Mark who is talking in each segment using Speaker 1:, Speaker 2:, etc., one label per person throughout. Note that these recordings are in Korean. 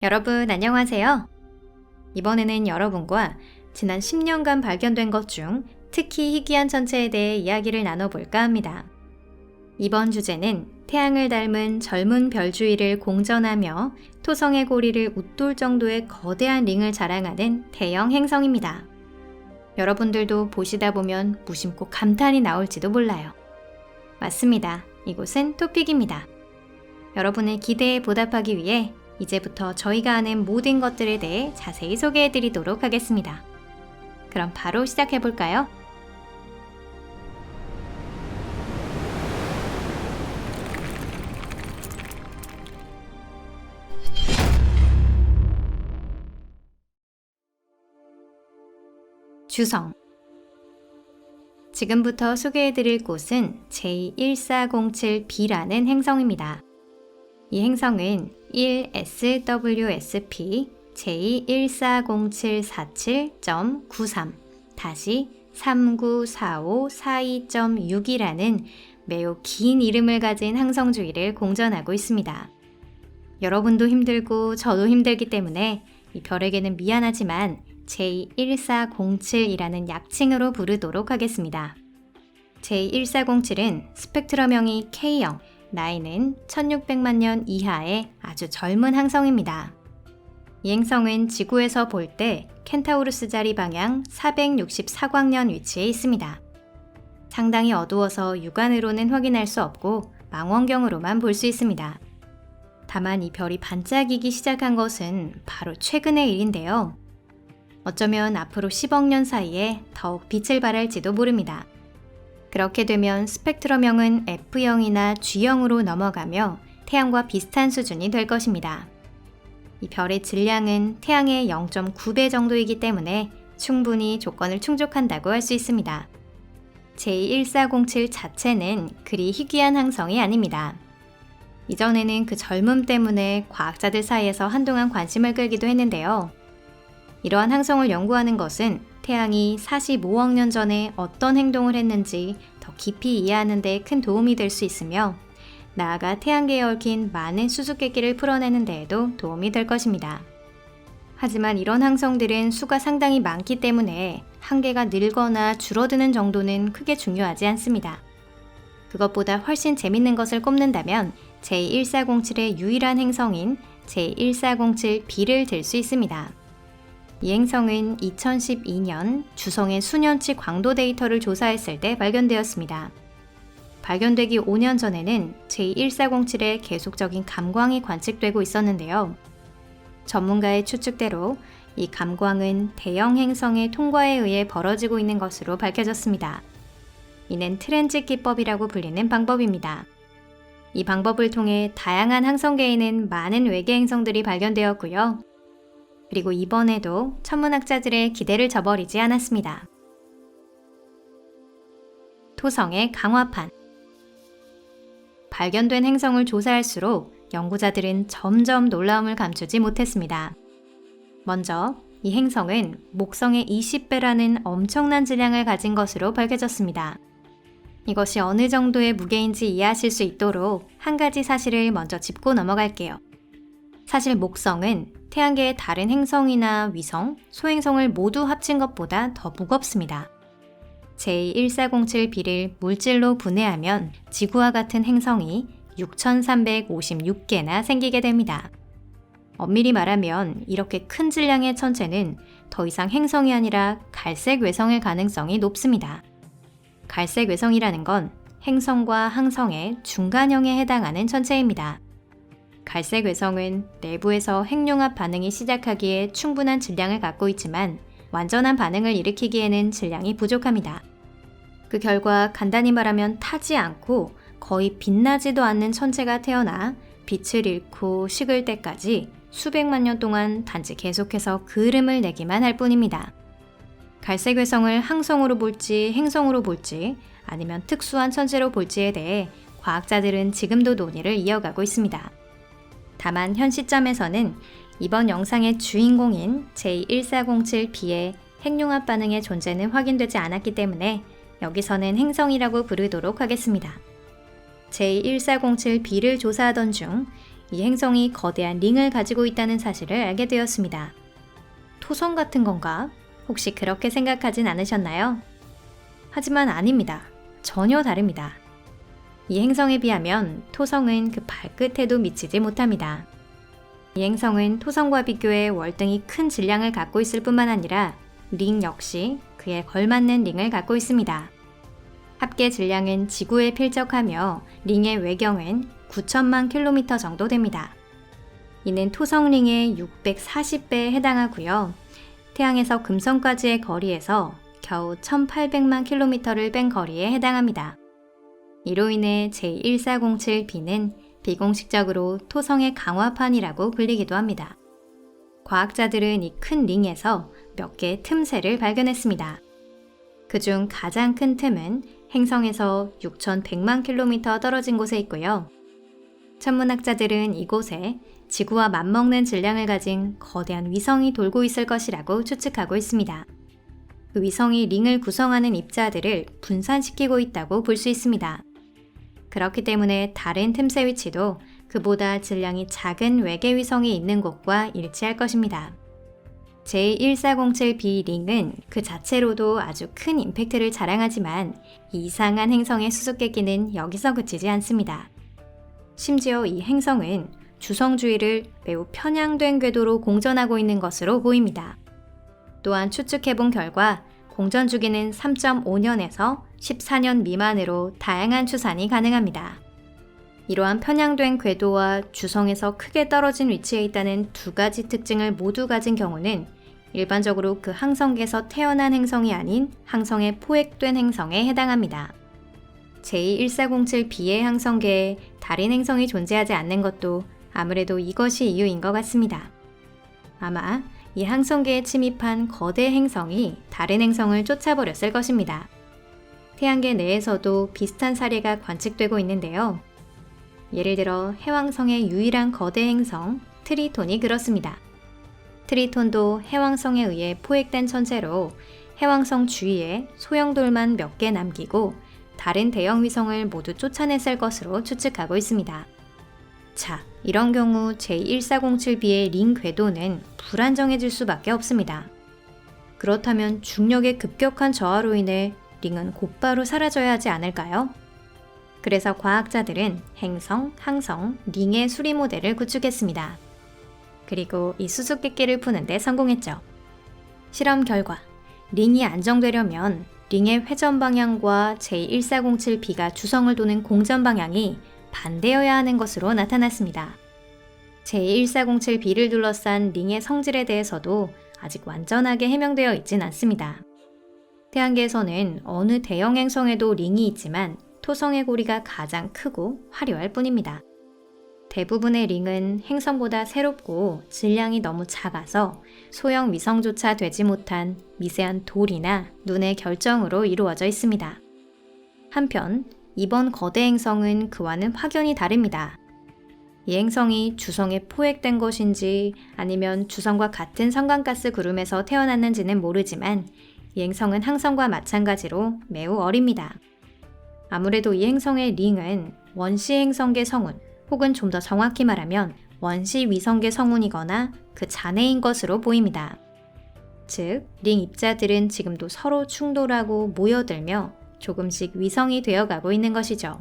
Speaker 1: 여러분 안녕하세요. 이번에는 여러분과 지난 10년간 발견된 것 중 특히 희귀한 천체에 대해 이야기를 나눠볼까 합니다. 이번 주제는 태양을 닮은 젊은 별 주위를 공전하며 토성의 고리를 웃돌 정도의 거대한 링을 자랑하는 대형 행성입니다. 여러분들도 보시다 보면 무심코 감탄이 나올지도 몰라요. 맞습니다. 이곳은 토픽입니다. 여러분의 기대에 보답하기 위해 이제부터 저희가 아는 모든 것들에 대해 자세히 소개해 드리도록 하겠습니다. 그럼 바로 시작해 볼까요? 주성. 지금부터 소개해 드릴 곳은 J1407b라는 행성입니다. 이 행성은 1SWSP J1407.93-394542.6이라는 매우 긴 이름을 가진 항성 주위를 공전하고 있습니다. 여러분도 힘들고 저도 힘들기 때문에 이 별에게는 미안하지만 J1407이라는 약칭으로 부르도록 하겠습니다. J1407은 스펙트럼형이 K형, 나이는 1600만 년 이하의 아주 젊은 항성입니다. 이 행성은 지구에서 볼 때 켄타우루스 자리 방향 464광년 위치에 있습니다. 상당히 어두워서 육안으로는 확인할 수 없고 망원경으로만 볼 수 있습니다. 다만 이 별이 반짝이기 시작한 것은 바로 최근의 일인데요. 어쩌면 앞으로 10억 년 사이에 더욱 빛을 발할지도 모릅니다. 그렇게 되면 스펙트럼형은 F형이나 G형으로 넘어가며 태양과 비슷한 수준이 될 것입니다. 이 별의 질량은 태양의 0.9배 정도이기 때문에 충분히 조건을 충족한다고 할 수 있습니다. J1407 자체는 그리 희귀한 항성이 아닙니다. 이전에는 그 젊음 때문에 과학자들 사이에서 한동안 관심을 끌기도 했는데요. 이러한 항성을 연구하는 것은 태양이 45억 년 전에 어떤 행동을 했는지 더 깊이 이해하는 데 큰 도움이 될 수 있으며 나아가 태양계에 얽힌 많은 수수께끼를 풀어내는 데에도 도움이 될 것입니다. 하지만 이런 항성들은 수가 상당히 많기 때문에 한계가 늘거나 줄어드는 정도는 크게 중요하지 않습니다. 그것보다 훨씬 재밌는 것을 꼽는다면 J1407의 유일한 행성인 J1407b를 들 수 있습니다. 이 행성은 2012년 주성의 수년치 광도 데이터를 조사했을 때 발견되었습니다. 발견되기 5년 전에는 J1407의 계속적인 감광이 관측되고 있었는데요. 전문가의 추측대로 이 감광은 대형 행성의 통과에 의해 벌어지고 있는 것으로 밝혀졌습니다. 이는 트랜짓 기법이라고 불리는 방법입니다. 이 방법을 통해 다양한 항성계에는 많은 외계 행성들이 발견되었고요. 그리고 이번에도 천문학자들의 기대를 저버리지 않았습니다. 토성의 강화판. 발견된 행성을 조사할수록 연구자들은 점점 놀라움을 감추지 못했습니다. 먼저 이 행성은 목성의 20배라는 엄청난 질량을 가진 것으로 밝혀졌습니다. 이것이 어느 정도의 무게인지 이해하실 수 있도록 한 가지 사실을 먼저 짚고 넘어갈게요. 사실 목성은 태양계의 다른 행성이나 위성, 소행성을 모두 합친 것보다 더 무겁습니다. J1407b를 물질로 분해하면 지구와 같은 행성이 6,356개나 생기게 됩니다. 엄밀히 말하면 이렇게 큰 질량의 천체는 더 이상 행성이 아니라 갈색 외성일 가능성이 높습니다. 갈색 외성이라는 건 행성과 항성의 중간형에 해당하는 천체입니다. 갈색 외성은 내부에서 핵융합 반응이 시작하기에 충분한 질량을 갖고 있지만 완전한 반응을 일으키기에는 질량이 부족합니다. 그 결과 간단히 말하면 타지 않고 거의 빛나지도 않는 천체가 태어나 빛을 잃고 식을 때까지 수백만 년 동안 단지 계속해서 그을음을 내기만 할 뿐입니다. 갈색 외성을 항성으로 볼지 행성으로 볼지 아니면 특수한 천체로 볼지에 대해 과학자들은 지금도 논의를 이어가고 있습니다. 다만 현 시점에서는 이번 영상의 주인공인 J1407b의 핵융합 반응의 존재는 확인되지 않았기 때문에 여기서는 행성이라고 부르도록 하겠습니다. J1407b를 조사하던 중 이 행성이 거대한 링을 가지고 있다는 사실을 알게 되었습니다. 토성 같은 건가? 혹시 그렇게 생각하진 않으셨나요? 하지만 아닙니다. 전혀 다릅니다. 이 행성에 비하면 토성은 그 발끝에도 미치지 못합니다. 이 행성은 토성과 비교해 월등히 큰 질량을 갖고 있을 뿐만 아니라 링 역시 그에 걸맞는 링을 갖고 있습니다. 합계 질량은 지구에 필적하며 링의 외경은 9천만 킬로미터 정도 됩니다. 이는 토성 링의 640배에 해당하고요. 태양에서 금성까지의 거리에서 겨우 1800만 킬로미터를 뺀 거리에 해당합니다. 이로 인해 J1407b는 비공식적으로 토성의 강화판이라고 불리기도 합니다. 과학자들은 이 큰 링에서 몇 개의 틈새를 발견했습니다. 그중 가장 큰 틈은 행성에서 6100만 킬로미터 떨어진 곳에 있고요. 천문학자들은 이곳에 지구와 맞먹는 질량을 가진 거대한 위성이 돌고 있을 것이라고 추측하고 있습니다. 그 위성이 링을 구성하는 입자들을 분산시키고 있다고 볼 수 있습니다. 그렇기 때문에 다른 틈새 위치도 그보다 질량이 작은 외계 위성이 있는 곳과 일치할 것입니다. J1407b 링은 그 자체로도 아주 큰 임팩트를 자랑하지만 이상한 행성의 수수께끼는 여기서 그치지 않습니다. 심지어 이 행성은 주성 주위를 매우 편향된 궤도로 공전하고 있는 것으로 보입니다. 또한 추측해본 결과 공전 주기는 3.5년에서 14년 미만으로 다양한 추산이 가능합니다. 이러한 편향된 궤도와 주성에서 크게 떨어진 위치에 있다는 두 가지 특징을 모두 가진 경우는 일반적으로 그 항성계에서 태어난 행성이 아닌 항성에 포획된 행성에 해당합니다. J1407b의 항성계에 다른 행성이 존재하지 않는 것도 아무래도 이것이 이유인 것 같습니다. 아마 이 항성계에 침입한 거대 행성이 다른 행성을 쫓아버렸을 것입니다. 태양계 내에서도 비슷한 사례가 관측되고 있는데요. 예를 들어 해왕성의 유일한 거대 행성 트리톤이 그렇습니다. 트리톤도 해왕성에 의해 포획된 천체로 해왕성 주위에 소형돌만 몇 개 남기고 다른 대형 위성을 모두 쫓아냈을 것으로 추측하고 있습니다. 자, 이런 경우 J1407b의 링 궤도는 불안정해질 수밖에 없습니다. 그렇다면 중력의 급격한 저하로 인해 링은 곧바로 사라져야 하지 않을까요? 그래서 과학자들은 행성, 항성, 링의 수리 모델을 구축했습니다. 그리고 이 수수께끼를 푸는데 성공했죠. 실험 결과, 링이 안정되려면 링의 회전 방향과 J1407b가 주성을 도는 공전 방향이 반대여야 하는 것으로 나타났습니다. J1407b를 둘러싼 링의 성질에 대해서도 아직 완전하게 해명되어 있진 않습니다. 태양계에서는 어느 대형 행성에도 링이 있지만 토성의 고리가 가장 크고 화려할 뿐입니다. 대부분의 링은 행성보다 새롭고 질량이 너무 작아서 소형 위성조차 되지 못한 미세한 돌이나 눈의 결정으로 이루어져 있습니다. 한편 이번 거대 행성은 그와는 확연히 다릅니다. 이 행성이 주성에 포획된 것인지 아니면 주성과 같은 성간가스 구름에서 태어났는지는 모르지만 이 행성은 항성과 마찬가지로 매우 어립니다. 아무래도 이 행성의 링은 원시 행성계 성운 혹은 좀 더 정확히 말하면 원시 위성계 성운이거나 그 잔해인 것으로 보입니다. 즉, 링 입자들은 지금도 서로 충돌하고 모여들며 조금씩 위성이 되어가고 있는 것이죠.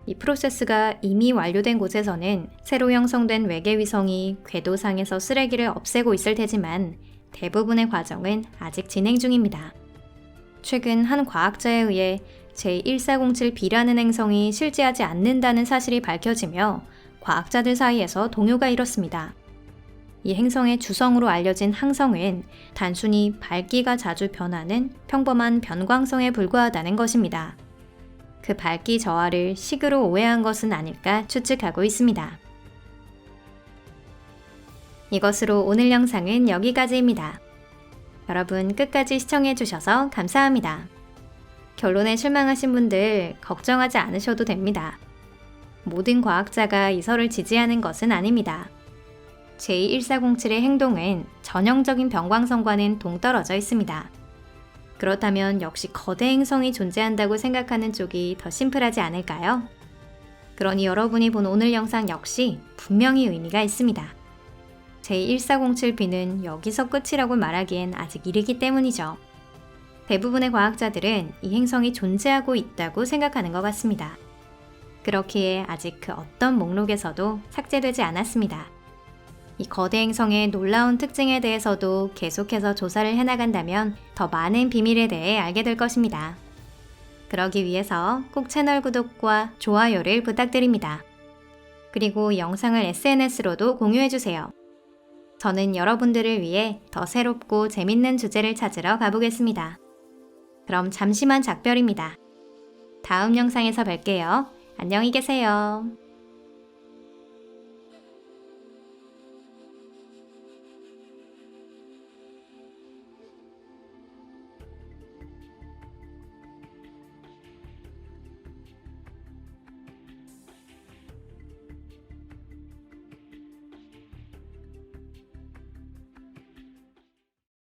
Speaker 1: 이 프로세스가 이미 완료된 곳에서는 새로 형성된 외계 위성이 궤도상에서 쓰레기를 없애고 있을 테지만 대부분의 과정은 아직 진행 중입니다. 최근 한 과학자에 의해 J1407b라는 행성이 실제하지 않는다는 사실이 밝혀지며 과학자들 사이에서 동요가 일었습니다. 이 행성의 주성으로 알려진 항성은 단순히 밝기가 자주 변하는 평범한 변광성에 불과하다는 것입니다. 그 밝기 저하를 식으로 오해한 것은 아닐까 추측하고 있습니다. 이것으로 오늘 영상은 여기까지입니다. 여러분 끝까지 시청해주셔서 감사합니다. 결론에 실망하신 분들 걱정하지 않으셔도 됩니다. 모든 과학자가 이설을 지지하는 것은 아닙니다. J1407의 행동은 전형적인 변광성과는 동떨어져 있습니다. 그렇다면 역시 거대 행성이 존재한다고 생각하는 쪽이 더 심플하지 않을까요? 그러니 여러분이 본 오늘 영상 역시 분명히 의미가 있습니다. 제1407b는 여기서 끝이라고 말하기엔 아직 이르기 때문이죠. 대부분의 과학자들은 이 행성이 존재하고 있다고 생각하는 것 같습니다. 그렇기에 아직 그 어떤 목록에서도 삭제되지 않았습니다. 이 거대 행성의 놀라운 특징에 대해서도 계속해서 조사를 해나간다면 더 많은 비밀에 대해 알게 될 것입니다. 그러기 위해서 꼭 채널 구독과 좋아요를 부탁드립니다. 그리고 영상을 SNS로도 공유해주세요. 저는 여러분들을 위해 더 새롭고 재밌는 주제를 찾으러 가보겠습니다. 그럼 잠시만 작별입니다. 다음 영상에서 뵐게요. 안녕히 계세요.